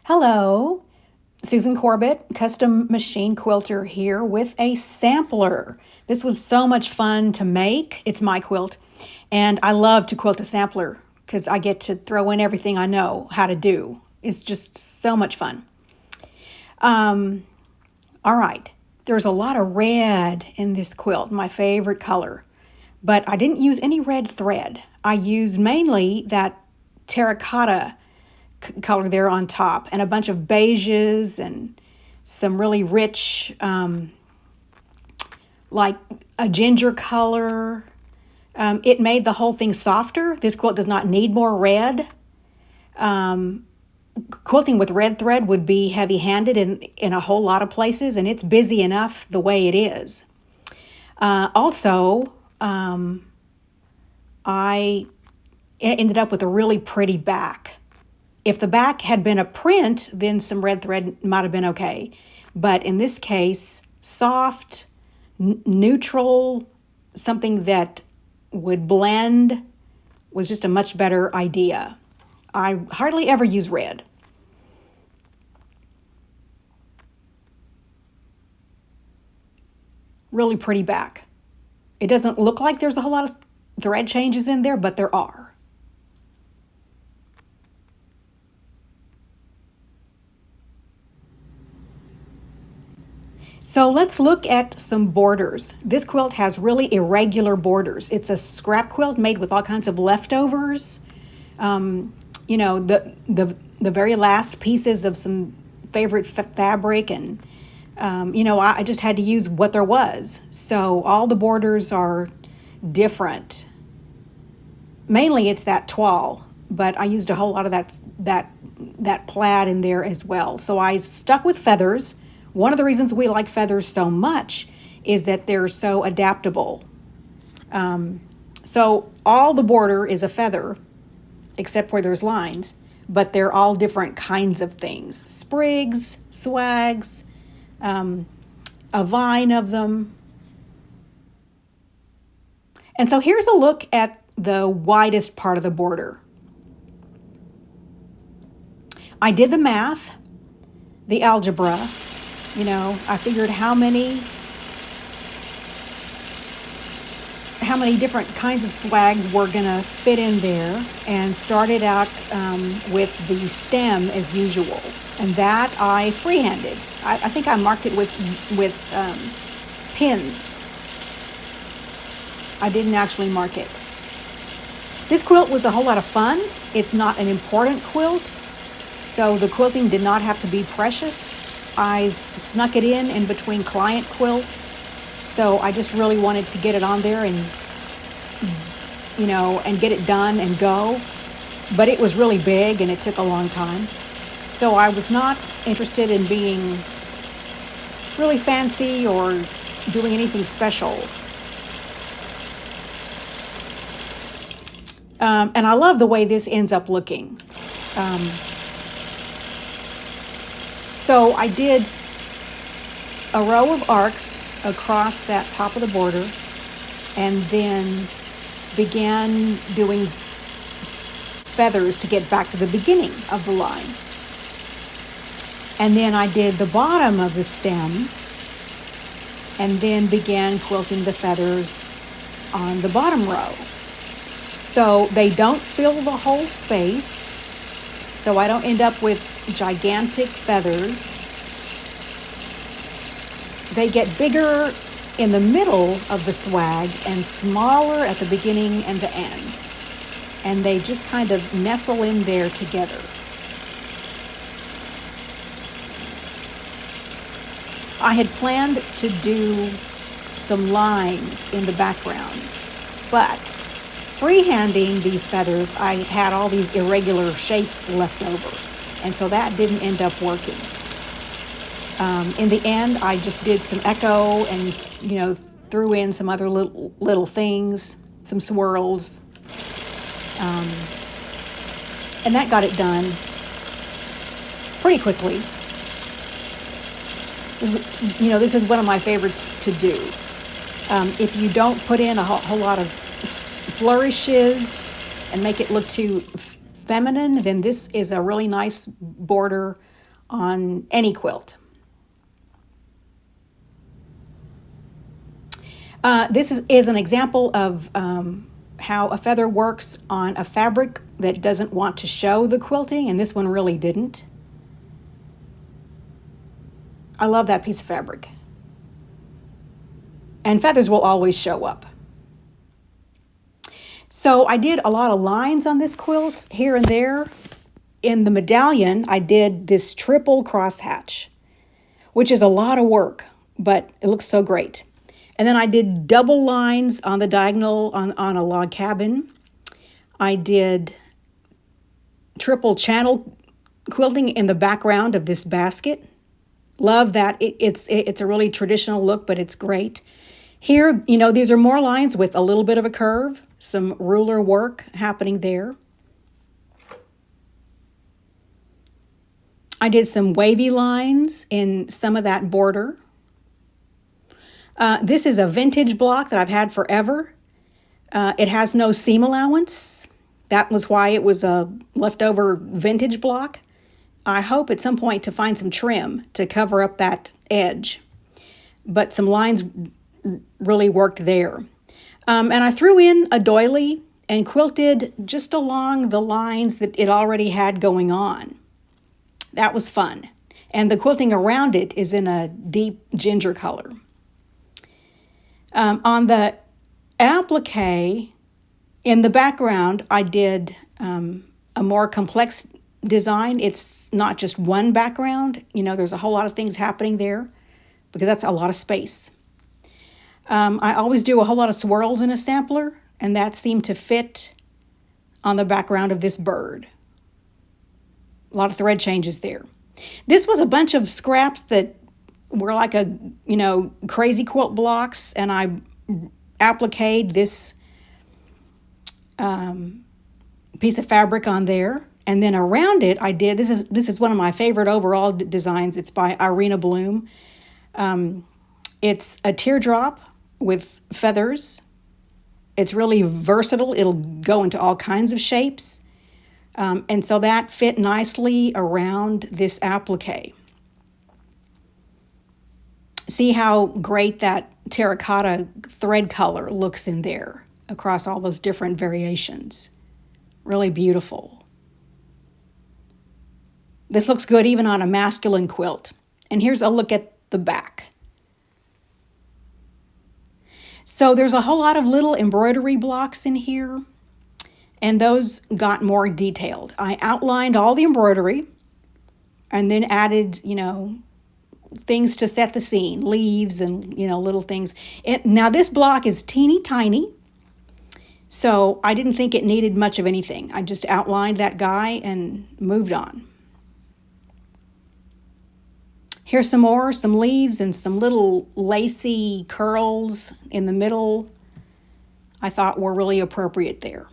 Hello, Susan Corbett, custom machine quilter here with a sampler. This was so much fun to make. It's my quilt, and I love to quilt a sampler because I get to throw in everything I know how to do. It's just so much fun. All right, there's a lot of red in this quilt, my favorite color, but I didn't use any red thread. I used mainly that terracotta color there on top and a bunch of beiges and some really rich, like a ginger color. It made the whole thing softer. This quilt does not need more red. Quilting with red thread would be heavy-handed in a whole lot of places, and it's busy enough the way it is. I ended up with a really pretty back. If the back had been a print, then some red thread might have been okay. But in this case, soft, neutral, something that would blend was just a much better idea. I hardly ever use red. Really pretty back. It doesn't look like there's a whole lot of thread changes in there, but there are. So let's look at some borders. This quilt has really irregular borders. It's a scrap quilt made with all kinds of leftovers. The very last pieces of some favorite fabric, and I just had to use what there was. So all the borders are different. Mainly it's that toile, but I used a whole lot of that plaid in there as well. So I stuck with feathers. One of the reasons we like feathers so much is that they're so adaptable. So all the border is a feather, except where there's lines, but they're all different kinds of things. Sprigs, swags, a vine of them. And so here's a look at the widest part of the border. I did the math, the algebra. I figured how many different kinds of swags were gonna fit in there, and started out with the stem as usual, and that I freehanded. I think I marked it with pins. I didn't actually mark it. This quilt was a whole lot of fun. It's not an important quilt, so the quilting did not have to be precious. I snuck it in between client quilts, so I just really wanted to get it on there and get it done and go. But it was really big and it took a long time. So I was not interested in being really fancy or doing anything special. And I love the way this ends up looking. So I did a row of arcs across that top of the border, and then began doing feathers to get back to the beginning of the line. And then I did the bottom of the stem, and then began quilting the feathers on the bottom row. So they don't fill the whole space, so I don't end up with gigantic feathers. They get bigger in the middle of the swag and smaller at the beginning and the end. And they just kind of nestle in there together. I had planned to do some lines in the backgrounds, but freehanding these feathers, I had all these irregular shapes left over, and so that didn't end up working. In the end, I just did some echo and, threw in some other little things, some swirls, and that got it done pretty quickly. This is one of my favorites to do. If you don't put in a whole lot of flourishes and make it look too feminine, then this is a really nice border on any quilt. This is an example of how a feather works on a fabric that doesn't want to show the quilting, and this one really didn't. I love that piece of fabric. And feathers will always show up. So I did a lot of lines on this quilt here and there. In the medallion, I did this triple crosshatch, which is a lot of work, but it looks so great. And then I did double lines on the diagonal on a log cabin. I did triple channel quilting in the background of this basket. Love that. It's a really traditional look, but it's great. Here, these are more lines with a little bit of a curve, some ruler work happening there. I did some wavy lines in some of that border. This is a vintage block that I've had forever. It has no seam allowance. That was why it was a leftover vintage block. I hope at some point to find some trim to cover up that edge. But some lines really worked there. And I threw in a doily and quilted just along the lines that it already had going on. That was fun. And the quilting around it is in a deep ginger color. On the applique, in the background, I did a more complex design. It's not just one background. There's a whole lot of things happening there because that's a lot of space. I always do a whole lot of swirls in a sampler, and that seemed to fit on the background of this bird. A lot of thread changes there. This was a bunch of scraps that were like crazy quilt blocks, and I appliqued this piece of fabric on there, and then around it I did, this is one of my favorite overall designs. It's by Irina Bloom. It's a teardrop with feathers. It's really versatile. It'll go into all kinds of shapes. And so that fit nicely around this applique. See how great that terracotta thread color looks in there across all those different variations. Really beautiful. This looks good even on a masculine quilt. And here's a look at the back. So there's a whole lot of little embroidery blocks in here, and those got more detailed. I outlined all the embroidery and then added, things to set the scene, leaves and, little things. Now this block is teeny tiny, so I didn't think it needed much of anything. I just outlined that guy and moved on. Here's some leaves and some little lacy curls in the middle I thought were really appropriate there.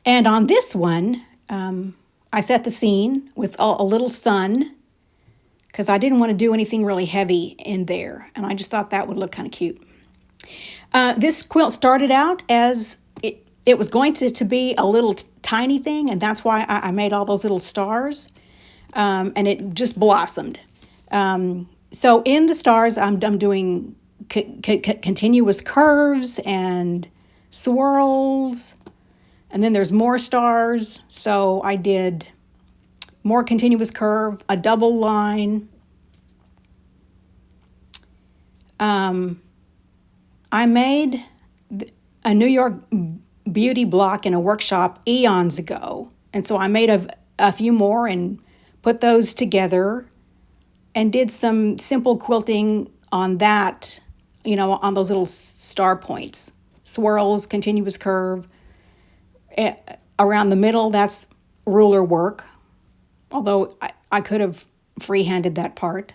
And on this one, I set the scene with a little sun because I didn't want to do anything really heavy in there. And I just thought that would look kind of cute. This quilt started out as it was going to be a little tiny thing, and that's why I made all those little stars, and it just blossomed. So in the stars, I'm doing continuous curves and swirls, and then there's more stars. So I did more continuous curve, a double line. I made a New York beauty block in a workshop eons ago. And so I made a few more and put those together and did some simple quilting on that, on those little star points. Swirls, continuous curve. Around the middle, that's ruler work. Although I could have freehanded that part.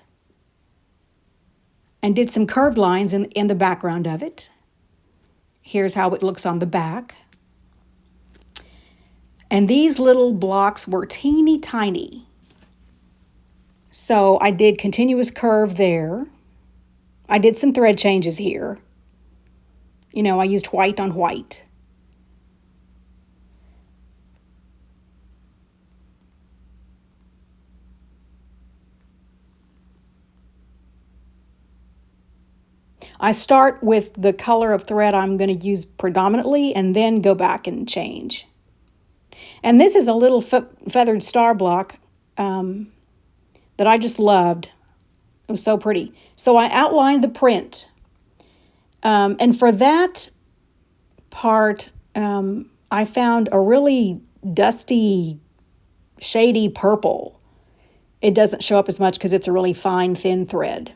And did some curved lines in the background of it. Here's how it looks on the back. And these little blocks were teeny tiny. So I did continuous curve there. I did some thread changes here. You know, I used white on white. I start with the color of thread I'm going to use predominantly and then go back and change. And this is a little feathered star block that I just loved. It was so pretty. So I outlined the print. And for that part, I found a really dusty, shady purple. It doesn't show up as much because it's a really fine, thin thread.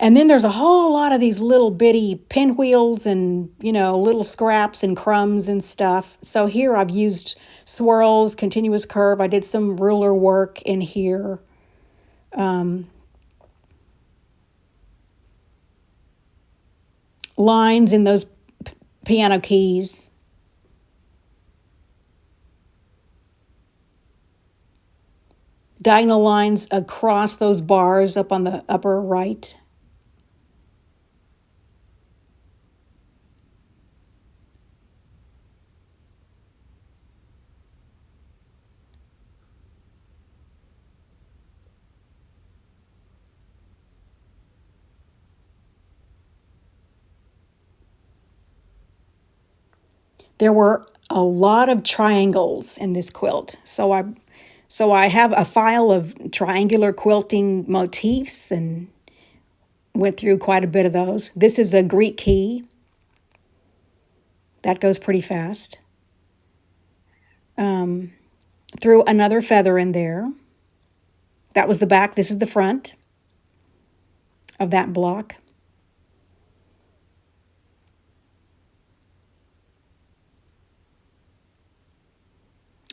And then there's a whole lot of these little bitty pinwheels and, you know, little scraps and crumbs and stuff. So here I've used swirls, continuous curve. I did some ruler work in here. Lines in those piano keys. Diagonal lines across those bars up on the upper right. There were a lot of triangles in this quilt. So I have a file of triangular quilting motifs and went through quite a bit of those. This is a Greek key. That goes pretty fast. Threw another feather in there. That was the back. This is the front of that block.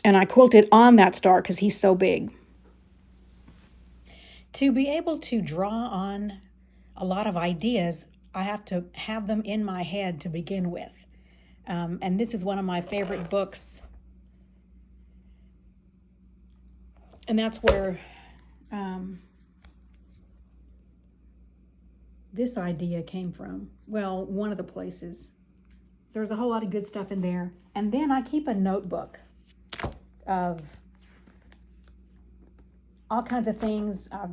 And I quilted on that star because he's so big. To be able to draw on a lot of ideas, I have to have them in my head to begin with. And this is one of my favorite books. And that's where this idea came from. Well, one of the places. So there's a whole lot of good stuff in there. And then I keep a notebook of all kinds of things I've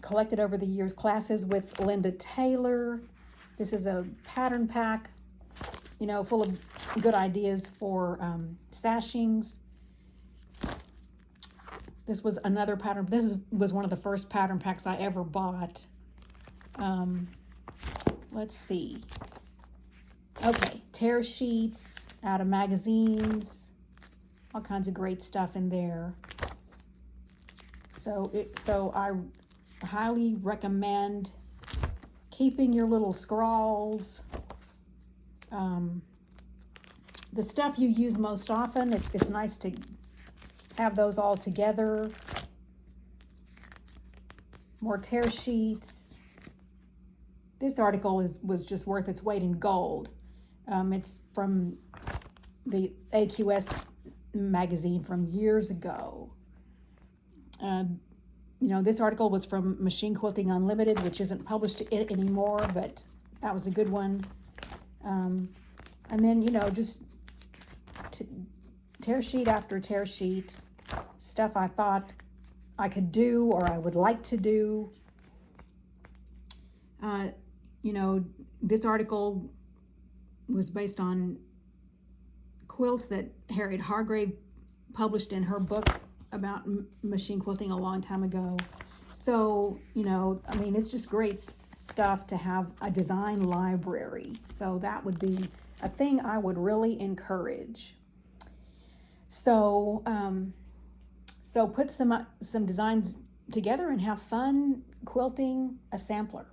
collected over the years. Classes with Linda Taylor. This is a pattern pack, you know, full of good ideas for sashings. This was another pattern. This was one of the first pattern packs I ever bought. Let's see. Okay, tear sheets out of magazines. All kinds of great stuff in there. So I highly recommend keeping your little scrawls. The stuff you use most often, it's nice to have those all together. More tear sheets. This article was just worth its weight in gold. It's from the AQS magazine from years ago. You know, this article was from Machine Quilting Unlimited, which isn't published anymore, but that was a good one. And then, you know, just tear sheet after tear sheet, stuff I thought I could do or I would like to do. You know, this article was based on quilts that Harriet Hargrave published in her book about machine quilting a long time ago. So, you know, I mean, it's just great stuff to have a design library. So that would be a thing I would really encourage. So, so put some designs together and have fun quilting a sampler.